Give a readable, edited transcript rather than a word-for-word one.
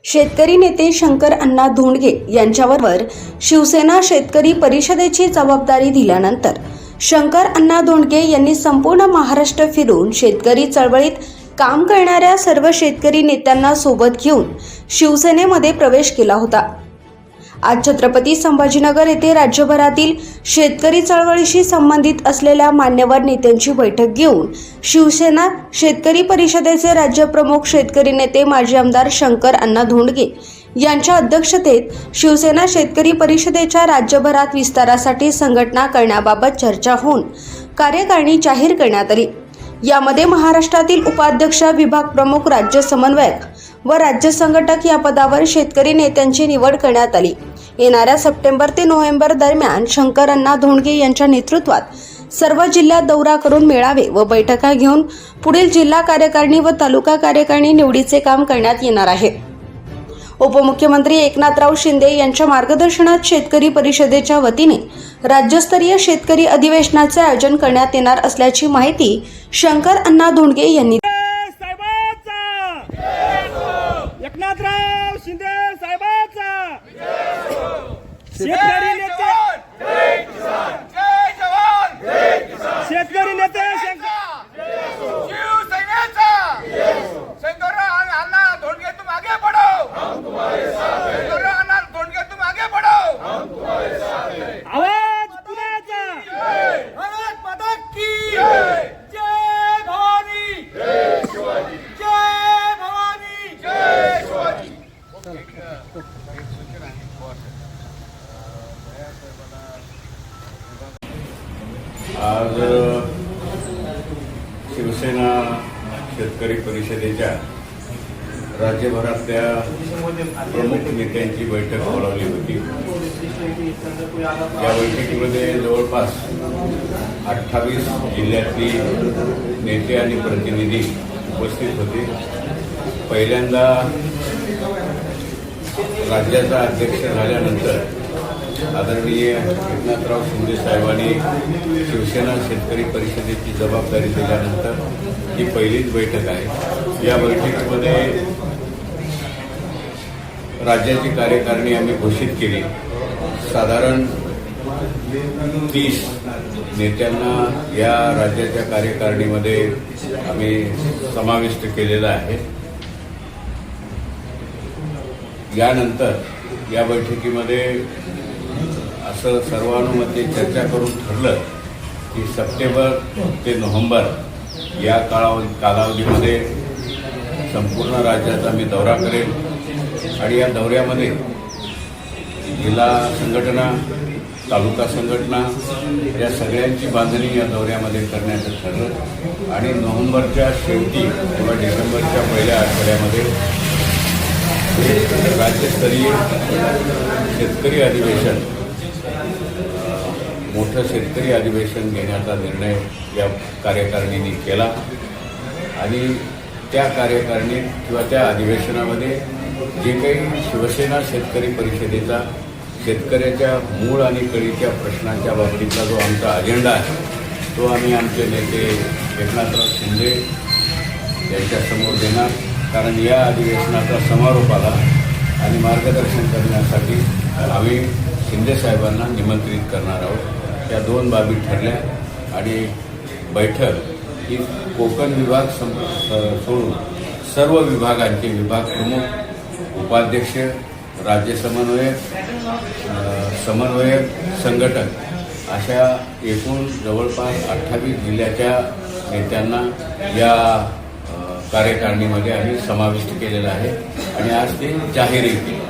शेतकरी नेते शंकर अण्णा धोंडगे यांच्यावर शिवसेना शेतकरी परिषदेची जबाबदारी दिल्यानंतर शंकर अण्णा धोंडगे यांनी संपूर्ण महाराष्ट्र फिरून शेतकरी चळवळीत काम करणाऱ्या सर्व शेतकरी नेत्यांना सोबत घेऊन शिवसेनेमध्ये प्रवेश केला होता। आज छत्रपती संभाजीनगर येथे राज्यभरातील शेतकरी चळवळीशी संबंधित असलेल्या मान्यवर नेत्यांची बैठक घेऊन शिवसेना शेतकरी परिषदेचे राज्यप्रमुख शेतकरी नेते माजी आमदार शंकर अण्णा धोंडगे यांच्या अध्यक्षतेत शिवसेना शेतकरी परिषदेच्या राज्यभरात विस्तारासाठी संघटना करण्याबाबत चर्चा होऊन कार्यकारिणी जाहीर करण्यात आली। यामध्ये महाराष्ट्रातील उपाध्यक्ष, विभाग प्रमुख, राज्य समन्वयक व राज्य संघटक या पदावर शेतकरी नेत्यांची निवड करण्यात आली। येणाऱ्या सप्टेंबर ते नोव्हेंबर दरम्यान शंकर अण्णा धोंडगे यांच्या नेतृत्वात सर्व जिल्ह्यात दौरा करून मेळावे व बैठका घेऊन पुढील जिल्हा कार्यकारिणी व तालुका कार्यकारिणी निवडीचे काम करण्यात येणार आहे। उपमुख्यमंत्री एकनाथराव शिंदे यांच्या मार्गदर्शनात शेतकरी परिषदेच्या वतीने राज्यस्तरीय शेतकरी अधिवेशनाचे आयोजन करण्यात येणार असल्याची माहिती शंकर अण्णा धोंडगे यांनी एकनाथराव शिंदे साहेबांचा शेतकरी नेते जय किसान जय जवान जय किसान शेतकरी नेते शिवसेनेचा शंकर अण्णा धोंडगे तुम आगे बढ़ो, हम तुम्हारे साथ हैं। शंकर अण्णा धोंडगे तुम आगे बढ़ो, हम तुम्हारे साथ हैं। आवाज पुण्याचा भारत माता की जय, जय भवानी, जय शिवाजी, जय भवानी, जय शिवाजी। आज शिवसेना शेतकरी परिषदेच्या राज्यभरातल्या प्रमुख नेत्यांची बैठक बोलावली होती। या बैठकीमध्ये जवळपास 28 जिल्ह्यातली नेते आणि प्रतिनिधी उपस्थित होते। पहिल्यांदा राज्याचा अध्यक्ष झाल्यानंतर आदरणीय एकनाथराव शिंदे साहेबांनी शिवसेना शेतकरी परिषदेची जबाबदारी दिल्यानंतर ही पहिलीच बैठक आहे। या बैठकीमध्ये राज्याची कार्यकारिणी आम्ही घोषित केली। साधारण 30 नेत्यांना या राज्याच्या कार्यकारिणीमध्ये आम्ही समाविष्ट केलेला आहे। यानंतर या बैठकीमध्ये असं सर्वानुमते चर्चा करून ठरलं की सप्टेंबर ते नोव्हेंबर या कालावधीमध्ये संपूर्ण राज्याचा मी दौरा करेन आणि या दौऱ्यामध्ये जिल्हा संघटना, तालुका संघटना या सगळ्यांची बांधणी या दौऱ्यामध्ये करण्याचं ठरलं आणि नोव्हेंबरच्या शेवटी किंवा डिसेंबरच्या पहिल्या आठवड्यामध्ये राज्यस्तरीय शेतकरी अधिवेशन, मोठं शेतकरी अधिवेशन घेण्याचा निर्णय या कार्यकारिणीने केला आणि त्या कार्यकारिणीत किंवा त्या अधिवेशनामध्ये जे काही शिवसेना शेतकरी परिषदेचा शेतकऱ्याच्या मूळ आणि कळीच्या प्रश्नांच्या बाबतीतला जो आमचा अजेंडा आहे तो आम्ही आमचे नेते एकनाथराव शिंदे यांच्यासमोर देणार। कारण या अधिवेशनाचा समारोप आला आणि मार्गदर्शन करण्यासाठी आम्ही शिंदे साहेबांना निमंत्रित करणार आहोत। या दोन बाबी ठरल्या आणि बैठक ही कोकण विभाग सोडून सर्व विभागांचे विभाग प्रमुख, उपाध्यक्ष, राज्य समन्वयक, संघटक अशा एकूण जवळपास 28 जिल्ह्याच्या नेत्यांना या कार्यकारिणीमध्ये आम्ही समाविष्ट केलेलं आहे आणि आज ते जाहीरही केले।